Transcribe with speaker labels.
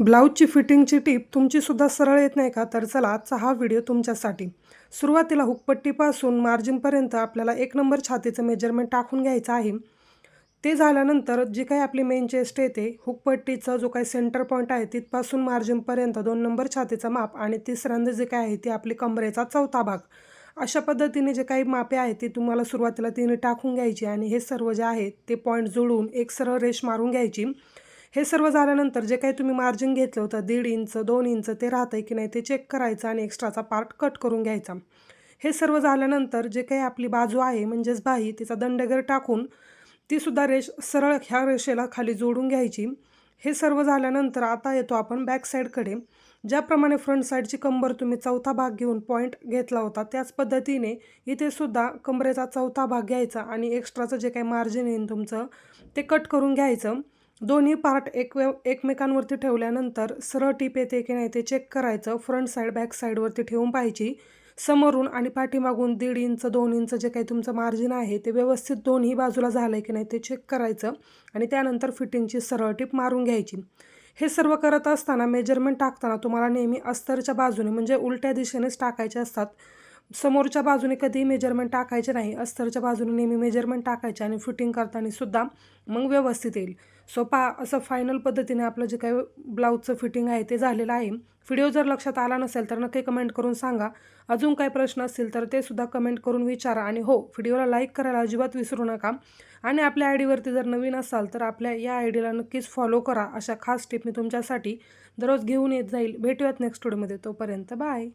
Speaker 1: ब्लाऊजची फिटिंगची टीप तुमचीसुद्धा सरळ येत नाही का? तर चला आजचा हा व्हिडिओ तुमच्यासाठी. सुरुवातीला हुकपट्टीपासून मार्जिनपर्यंत आपल्याला 1 नंबर छातीचं मेजरमेंट टाकून घ्यायचं आहे. ते झाल्यानंतर जी काही आपली मेन चेस्ट येते, हुकपट्टीचा जो काही सेंटर पॉईंट आहे तिथपासून मार्जिनपर्यंत 2 नंबर छातीचं माप आणि तिसऱ्यांदा जे काय आहे ते आपली कमरेचा चौथा भाग. अशा पद्धतीने जे काही मापे आहेत ते तुम्हाला सुरुवातीला तिने टाकून घ्यायची आणि हे सर्व जे आहे ते पॉईंट जुळवून एक सरळ रेष मारून घ्यायची. हे सर्व झाल्यानंतर जे काही तुम्ही मार्जिन घेतलं होतं 1.5 इंच 2 इंच ते राहतंय की नाही ते चेक करायचं आणि एक्स्ट्राचा पार्ट कट करून घ्यायचा. हे सर्व झाल्यानंतर जे काही आपली बाजू आहे म्हणजेच बाही तिचा दंडगेर टाकून तीसुद्धा रेष सरळ ह्या रेषेला खाली जोडून घ्यायची. हे सर्व झाल्यानंतर आता येतो आपण बॅक साईडकडे. ज्याप्रमाणे फ्रंट साईडची कंबर तुम्ही चौथा भाग घेऊन पॉईंट घेतला होता त्याच पद्धतीने इथे सुद्धा कमरेचा चौथा भाग घ्यायचा आणि एक्स्ट्राचं जे काही मार्जिन येईल तुमचं ते कट करून घ्यायचं. दोन्ही पार्ट एकमेकांवरती ठेवल्यानंतर सरळ टीप येते की नाही ते चेक करायचं. फ्रंट साईड बॅक साईडवरती ठेवून पाहायची. समोरून आणि पाठीमागून 1.5 इंच 2 इंच जे काही तुमचं मार्जिन आहे ते व्यवस्थित दोन्ही बाजूला झालं आहे की नाही ते चेक करायचं आणि त्यानंतर फिटिंगची सरळ टीप मारून घ्यायची. हे सर्व करत असताना मेजरमेंट टाकताना तुम्हाला नेहमी अस्तरच्या बाजूने म्हणजे उलट्या दिशेनेच टाकायचे असतात. समोरच्या बाजूने कधीही मेजरमेंट टाकायचे नाही. अस्तरच्या बाजूने नेहमी मेजरमेंट टाकायचे आणि फिटिंग करताना सुद्धा मग व्यवस्थित येईल. सो पहा असं फायनल पद्धतीने आपलं जे काही ब्लाऊजचं फिटिंग आहे ते झालेलं आहे. व्हिडिओ जर लक्षात आला नसेल तर नक्की कमेंट करून सांगा. अजून काही प्रश्न असतील तर ते सुद्धा कमेंट करून विचारा आणि हो व्हिडिओला लाईक करायला अजिबात विसरू नका. आणि आपल्या आय डीवरती जर नवीन असाल तर आपल्या या आय डीला नक्कीच फॉलो करा. अशा खास टिप मी तुमच्यासाठी दररोज घेऊन येत जाईल. भेटूयात नेक्स्ट व्हिडिओमध्ये. तोपर्यंत बाय.